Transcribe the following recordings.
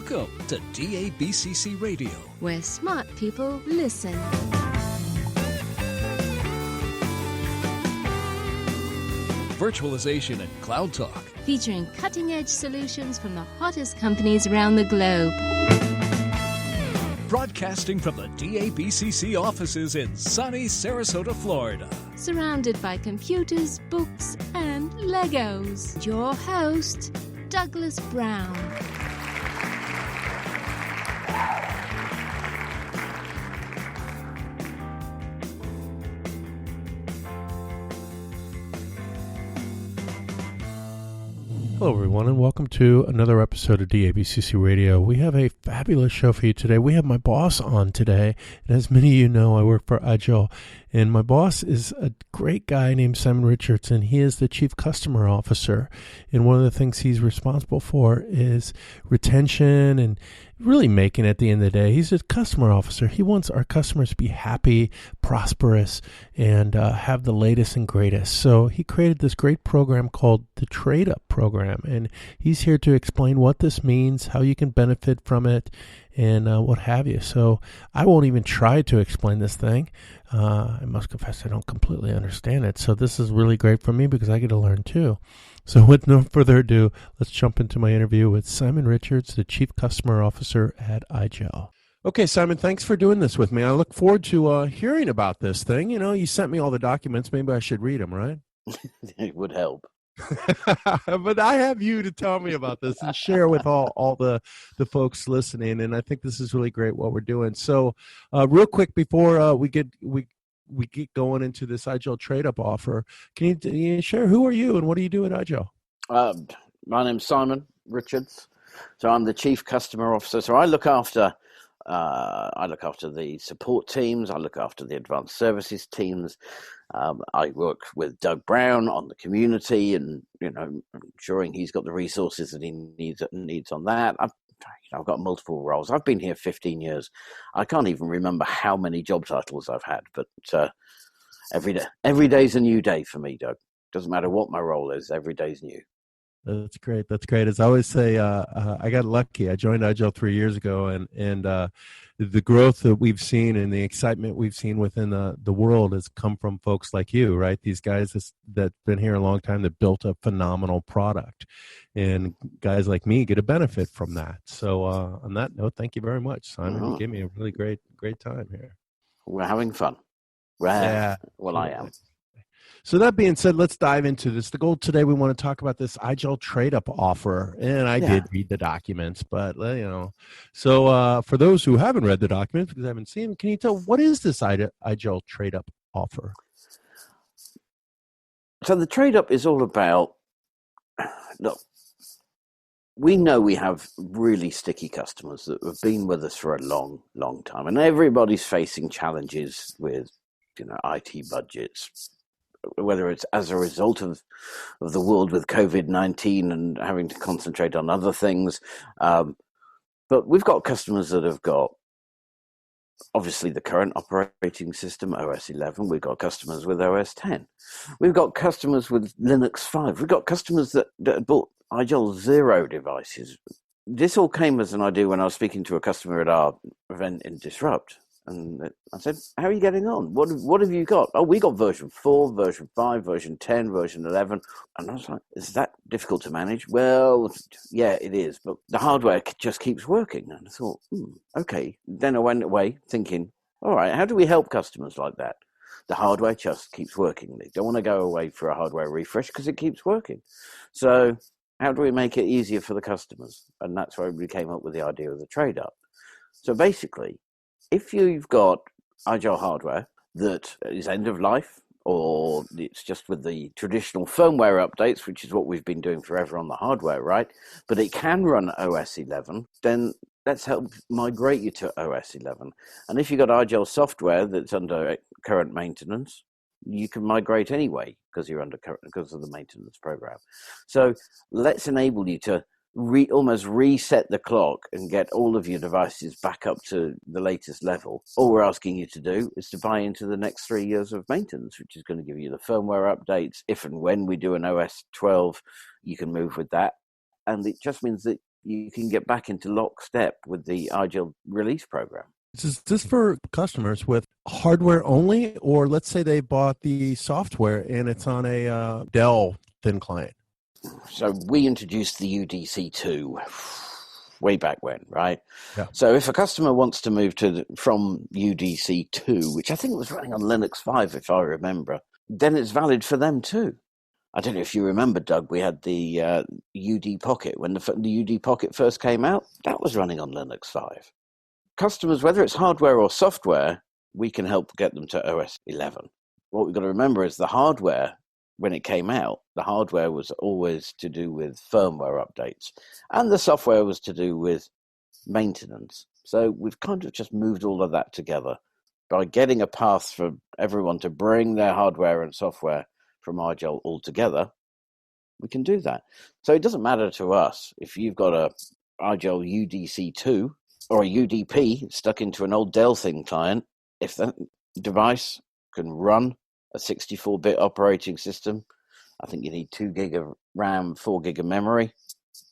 Welcome to DABCC Radio, where smart people listen. Virtualization and Cloud Talk. Featuring cutting-edge solutions from the hottest companies around the globe. Broadcasting from the DABCC offices in sunny Sarasota, Florida. Surrounded by computers, books, and Legos. Your host, Douglas Brown. Hello, everyone, and welcome to another episode of DABCC Radio. We have a fabulous show for you today. We have my boss on today, and as many of you know, I work for IGEL, and my boss is a great guy named Simon Richardson. He is the Chief Customer Officer, and one of the things he's responsible for is retention and really making it at the end of the day. He's a customer officer. He wants our customers to be happy, prosperous, and have the latest and greatest. So he created this great program called the TradeUp program, and he's here to explain what this means, how you can benefit from it, and what have you. So I won't even try to explain this thing. I must confess I don't completely understand it. So this is really great for me because I get to learn too. So with no further ado, let's jump into my interview with Simon Richards, the Chief Customer Officer at IGEL. Okay, Simon, thanks for doing this with me. I look forward to hearing about this thing. You know, you sent me all the documents. Maybe I should read them, right? It would help. But I have you to tell me about this and share with all the folks listening. And I think this is really great what we're doing. So real quick before we get going into this IGEL Trade-Up offer, can you share who are you and what do you do at IGEL? My name's Simon Richards. So I'm the Chief Customer Officer. So I look after the support teams. I look after the advanced services teams. I work with Doug Brown on the community, and ensuring he's got the resources that he needs on that. I've got multiple roles. I've been here 15 years. I can't even remember how many job titles I've had, but every day's a new day for me, Doug. Doesn't matter what my role is. Every day's new. That's great. That's great. As I always say, I got lucky. I joined IGEL 3 years ago, and the growth that we've seen and the excitement we've seen within the world has come from folks like you, right? These guys that been here a long time that built a phenomenal product, and guys like me get a benefit from that. So on that note, thank you very much, Simon. You gave me a really great time here. We're having fun. Yeah. Well, I am. So that being said, let's dive into this. The goal today, we want to talk about this IGEL Trade-Up offer. And I did read the documents, but, So for those who haven't read the documents, because I haven't seen them, can you tell what is this IGEL Trade-Up offer? So the Trade-Up is all about, look, we know we have really sticky customers that have been with us for a long, long time. And everybody's facing challenges with, IT budgets, whether it's as a result of the world with COVID-19 and having to concentrate on other things. But we've got customers that have got, obviously, the current operating system, OS 11. We've got customers with OS 10. We've got customers with Linux 5. We've got customers that bought IGEL 0 devices. This all came as an idea when I was speaking to a customer at our event in Disrupt. And I said, how are you getting on? What have you got? Oh, we got version 4, version 5, version 10, version 11. And I was like, is that difficult to manage? Well, yeah, it is. But the hardware just keeps working. And I thought, okay. Then I went away thinking, all right, how do we help customers like that? The hardware just keeps working. They don't want to go away for a hardware refresh because it keeps working. So how do we make it easier for the customers? And that's where we came up with the idea of the trade-up. So basically, if you've got IGEL hardware that is end of life, or it's just with the traditional firmware updates, which is what we've been doing forever on the hardware, right? But it can run OS 11, then let's help migrate you to OS 11. And if you've got IGEL software that's under current maintenance, you can migrate anyway because because of the maintenance program. So let's enable you to almost reset the clock and get all of your devices back up to the latest level. All we're asking you to do is to buy into the next 3 years of maintenance, which is going to give you the firmware updates. If and when we do an OS 12, you can move with that. And it just means that you can get back into lockstep with the IGEL release program. Is this for customers with hardware only, or let's say they bought the software and it's on a Dell thin client? So we introduced the UDC2 way back when, right? Yeah. So if a customer wants to move from UDC2, which I think was running on Linux 5, if I remember, then it's valid for them too. I don't know if you remember, Doug, we had the UD Pocket. When the UD Pocket first came out, that was running on Linux 5. Customers, whether it's hardware or software, we can help get them to OS 11. What we've got to remember is the hardware, when it came out, the hardware was always to do with firmware updates, and the software was to do with maintenance. So we've kind of just moved all of that together by getting a path for everyone to bring their hardware and software from IGEL all together. We can do that. So it doesn't matter to us if you've got a IGEL UDC2 or a UDP stuck into an old Dell thin client. If that device can run a 64-bit operating system, I think you need 2 gig of RAM, 4 gig of memory,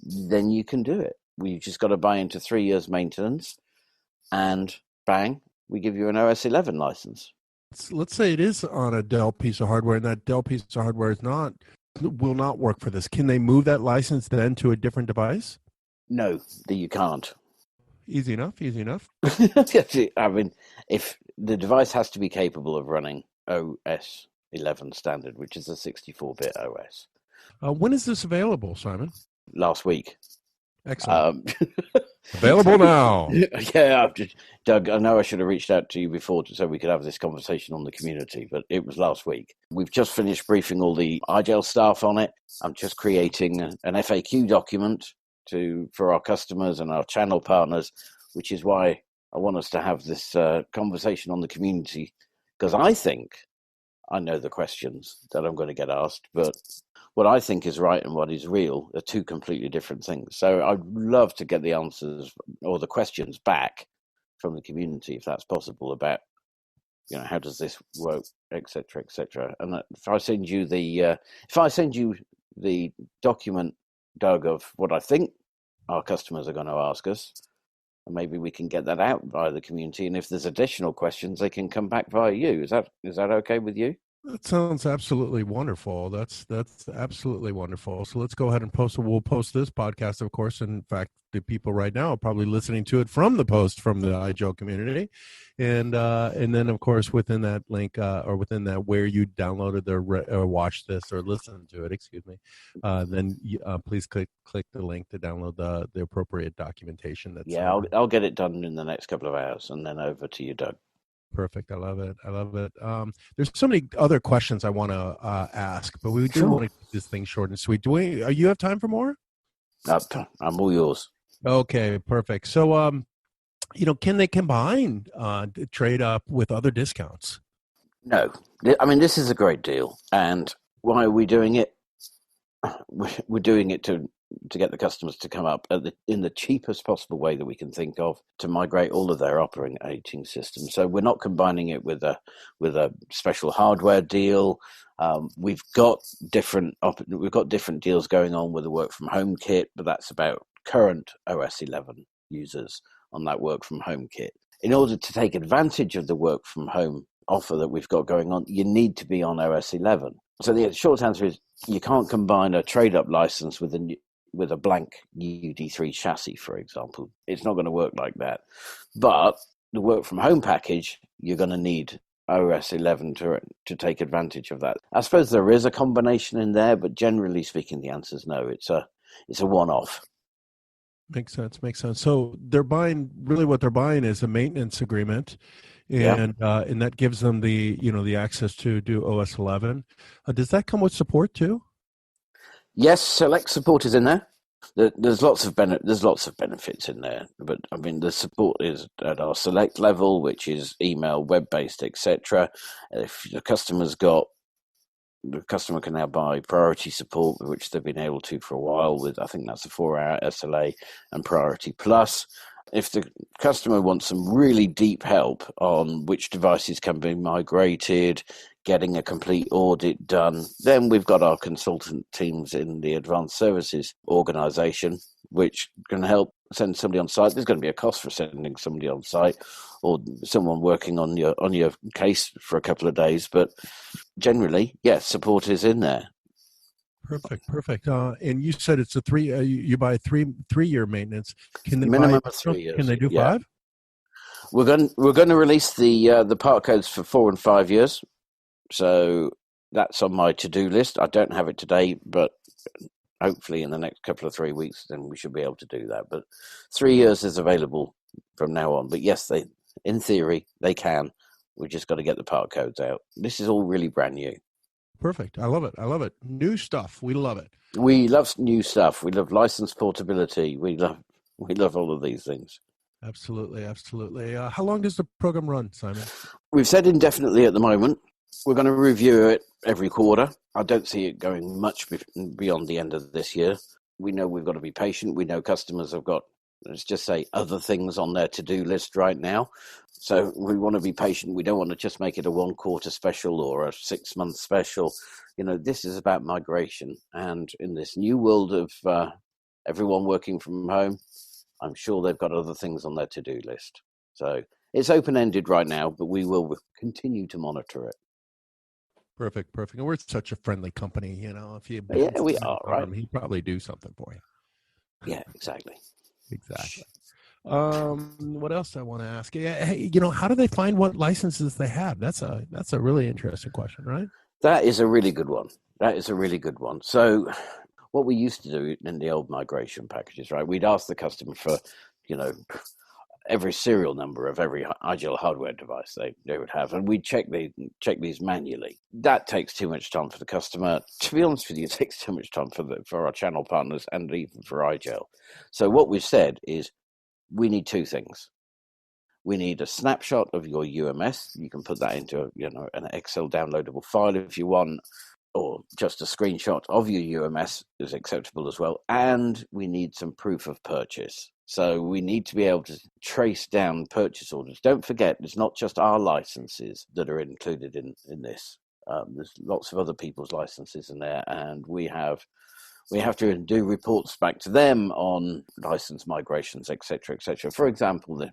then you can do it. We've just got to buy into 3 years maintenance, and bang, we give you an OS 11 license. Let's say it is on a Dell piece of hardware, and that Dell piece of hardware will not work for this. Can they move that license then to a different device? No, you can't. Easy enough. I mean, if the device has to be capable of running OS 11 standard, which is a 64-bit OS. When is this available, Simon? Last week. Excellent. Available now. Yeah, Doug, I know I should have reached out to you before so we could have this conversation on the community, but it was last week. We've just finished briefing all the IGEL staff on it. I'm just creating an FAQ document for our customers and our channel partners, which is why I want us to have this conversation on the community, because I think I know the questions that I'm going to get asked, but what I think is right and what is real are two completely different things. So I'd love to get the answers or the questions back from the community, if that's possible, about, how does this work, et cetera, et cetera. And if I send you the document, Doug, of what I think our customers are going to ask us, and maybe we can get that out via the community. And if there's additional questions, they can come back via you. Is that okay with you? That sounds absolutely wonderful. That's absolutely wonderful. So let's go ahead and post it. We'll post this podcast, of course. In fact, the people right now are probably listening to it from the post from the IGEL community. And then, of course, within that link or within that where you downloaded or watched this or listened to it, then please click the link to download the appropriate documentation. I'll get it done in the next couple of hours and then over to you, Doug. Perfect. I love it. There's so many other questions I want to ask, but we do want to keep this thing short and sweet. You have time for more? I'm all yours. Okay, perfect. So, can they combine TradeUp with other discounts? No. I mean, this is a great deal. And why are we doing it? We're doing it to get the customers to come up in the cheapest possible way that we can think of to migrate all of their operating systems. So we're not combining it with a special hardware deal. We've got different deals going on with the work from home kit, but that's about current OS 11 users on that work from home kit. In order to take advantage of the work from home offer that we've got going on, you need to be on OS 11. So the short answer is you can't combine a trade-up license with a blank UD3 chassis, for example. It's not going to work like that. But the work from home package, you're going to need OS 11 to take advantage of that. I suppose there is a combination in there, but generally speaking, the answer is no. It's a one-off. Makes sense. So what they're buying is a maintenance agreement, and that gives them the access to do OS 11. Does that come with support too? Yes, select support is in there. There's lots of benefits in there, but I mean the support is at our select level, which is email, web-based, etc. If the customer can now buy priority support, which they've been able to for a while with, I think that's a 4-hour SLA and Priority Plus. If the customer wants some really deep help on which devices can be migrated, getting a complete audit done, then we've got our consultant teams in the Advanced Services organization, which can help send somebody on site. There's going to be a cost for sending somebody on site or someone working on your case for a couple of days, but generally, yes, support is in there. Perfect. And you said it's a you buy 3-year maintenance. Can they Minimum buy, of 3 years. Can they do yeah. 5? We're going to release the part codes for 4 and 5 years. So that's on my to-do list. I don't have it today, but hopefully in the next couple of 3 weeks, then we should be able to do that. But 3 years is available from now on. But yes, in theory, they can. We've just got to get the part codes out. This is all really brand new. Perfect. I love it. New stuff. We love it. We love new stuff. We love license portability. We love all of these things. Absolutely. How long does the program run, Simon? We've said indefinitely at the moment. We're going to review it every quarter. I don't see it going much beyond the end of this year. We know we've got to be patient. We know customers have got, let's just say, other things on their to-do list right now. So we want to be patient. We don't want to just make it a 1 quarter special or a 6 month special. This is about migration. And in this new world of everyone working from home, I'm sure they've got other things on their to-do list. So it's open-ended right now, but we will continue to monitor it. Perfect. And we're such a friendly company, if you we are, right? He'd probably do something for you. Yeah, exactly. What else I want to ask? Hey, how do they find what licenses they have? That's a really interesting question, right? That is a really good one. So what we used to do in the old migration packages, right? We'd ask the customer for, every serial number of every IGEL hardware device they would have, and we'd check these manually. That takes too much time for the customer. To be honest with you, it takes too much time for our channel partners and even for IGEL. So what we've said is we need 2 things. We need a snapshot of your UMS. You can put that into an Excel downloadable file if you want, or just a screenshot of your UMS is acceptable as well. And we need some proof of purchase. So we need to be able to trace down purchase orders. Don't forget, it's not just our licenses that are included in this. There's lots of other people's licenses in there, and we have to do reports back to them on license migrations, etc., etc. For example, the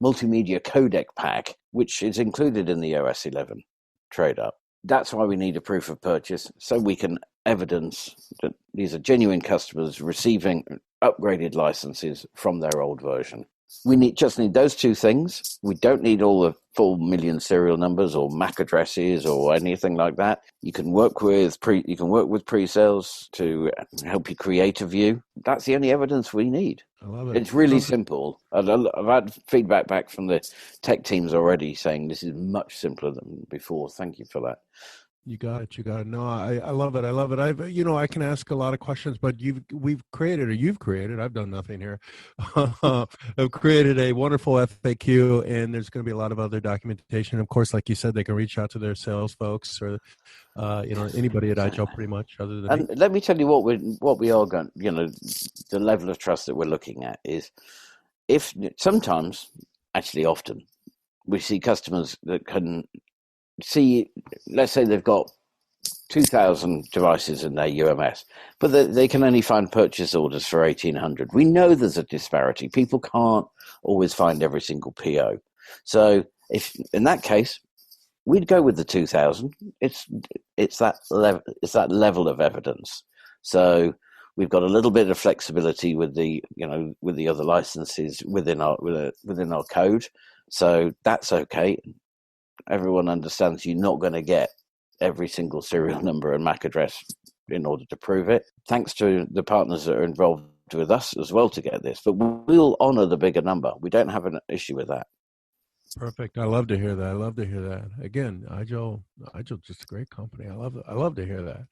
multimedia codec pack, which is included in the OS 11 Trade-Up. That's why we need a proof of purchase, so we can evidence that these are genuine customers receiving upgraded licenses from their old version. We just need those 2 things. We don't need all the full million serial numbers or MAC addresses or anything like that. You can work with pre-sales to help you create a view. That's the only evidence we need. I love it. It's really simple. I've had feedback back from the tech teams already saying this is much simpler than before. Thank you for that. You got it. No, I love it. I can ask a lot of questions, but you've created, I've done nothing here. I've created a wonderful FAQ, and there's going to be a lot of other documentation. Of course, like you said, they can reach out to their sales folks or, anybody at IGEL pretty much other than me. Let me tell you what we are going, the level of trust that we're looking at is if sometimes, actually often, we see customers that can see, let's say they've got 2,000 devices in their UMS, but they can only find purchase orders for 1,800. We know there's a disparity. People can't always find every single PO. So if in that case, we'd go with the 2,000. It's that level of evidence. So we've got a little bit of flexibility with the other licenses within our code. So that's okay. Everyone understands you're not going to get every single serial number and MAC address in order to prove it. Thanks to the partners that are involved with us as well to get this, but we'll honor the bigger number. We don't have an issue with that. Perfect. I love to hear that. Again, IGEL just a great company. I love to hear that.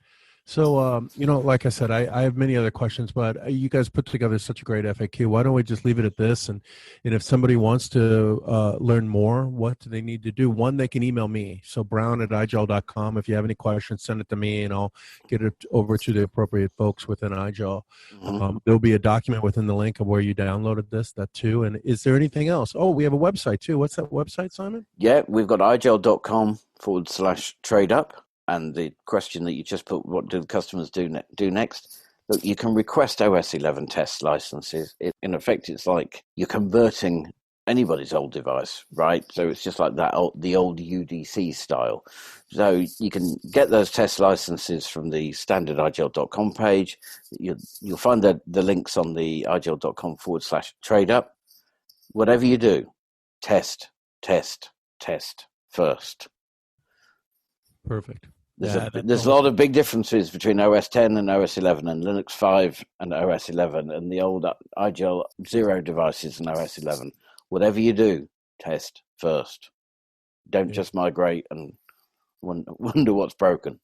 So, like I said, I have many other questions, but you guys put together such a great FAQ. Why don't we just leave it at this? And if somebody wants to learn more, what do they need to do? One, they can email me. So brown@igel.com. If you have any questions, send it to me, and I'll get it over to the appropriate folks within IGEL. Mm-hmm. There'll be a document within the link of where you downloaded that too. And is there anything else? Oh, we have a website too. What's that website, Simon? Yeah, we've got igel.com/TradeUp. And the question that you just put, what do the customers do next? Look, you can request OS 11 test licenses. In effect, it's like you're converting anybody's old device, right? So it's just like the old UDC style. So you can get those test licenses from the standard IGEL.com page. You'll find the links on the IGEL.com/TradeUp. Whatever you do, test first. Perfect. There's a lot of big differences between OS 10 and OS 11 and Linux 5 and OS 11 and the old IGEL 0 devices and OS 11. Whatever you do, test first. Don't just migrate and wonder what's broken.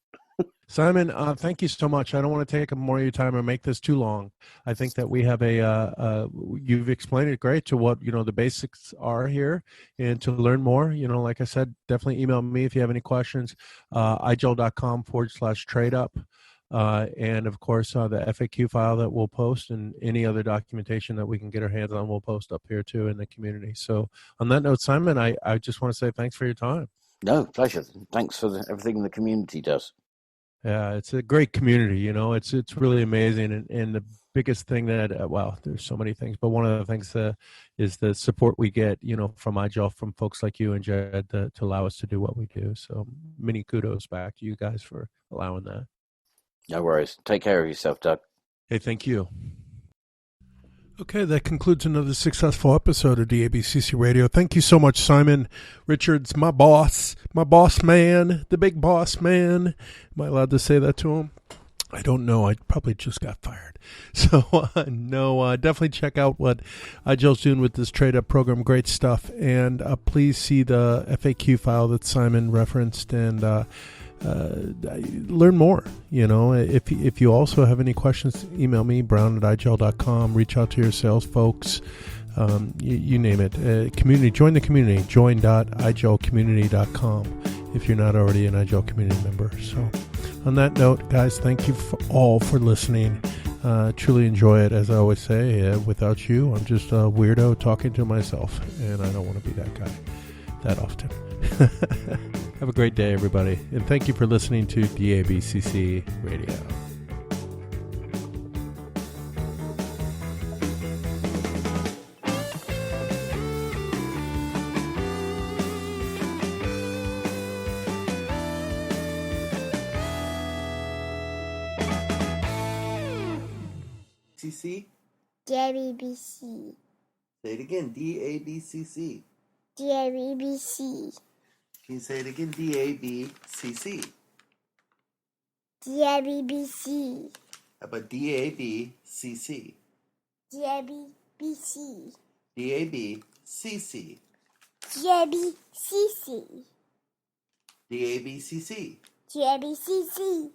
Simon, thank you so much. I don't want to take up more of your time or make this too long. I think that we have you've explained it great to what, the basics are here, and to learn more, like I said, definitely email me if you have any questions, igel.com/TradeUp. And of course, the FAQ file that we'll post and any other documentation that we can get our hands on, we'll post up here too in the community. So on that note, Simon, I just want to say thanks for your time. No, pleasure. Thanks for everything the community does. Yeah, it's a great community. It's really amazing. And the biggest thing that, there's so many things, but one of the things is the support we get, from IGEL, from folks like you and Jared to allow us to do what we do. So many kudos back to you guys for allowing that. No worries. Take care of yourself, Doug. Hey, thank you. Okay, that concludes another successful episode of DABCC Radio. Thank you so much, Simon Richards, my boss man, the big boss man. Am I allowed to say that to him? I don't know. I probably just got fired. So, definitely check out what IGEL's doing with this trade-up program. Great stuff. And please see the FAQ file that Simon referenced and learn more. If you also have any questions, email me, brown@igel.com. Reach out to your sales folks. You name it. Community, join the community. Join.igelcommunity.com if you're not already an IGEL community member. So on that note, guys, thank you all for listening. Truly enjoy it. As I always say, without you, I'm just a weirdo talking to myself, and I don't want to be that guy that often. Have a great day, everybody, and thank you for listening to DABCC Radio. CC? DABC. Say it again, DABCC. DABC. Can you say it again? DABCC. DABC. How about DABCC? DABC. DABCC. DABCC. DABCC. DABCC.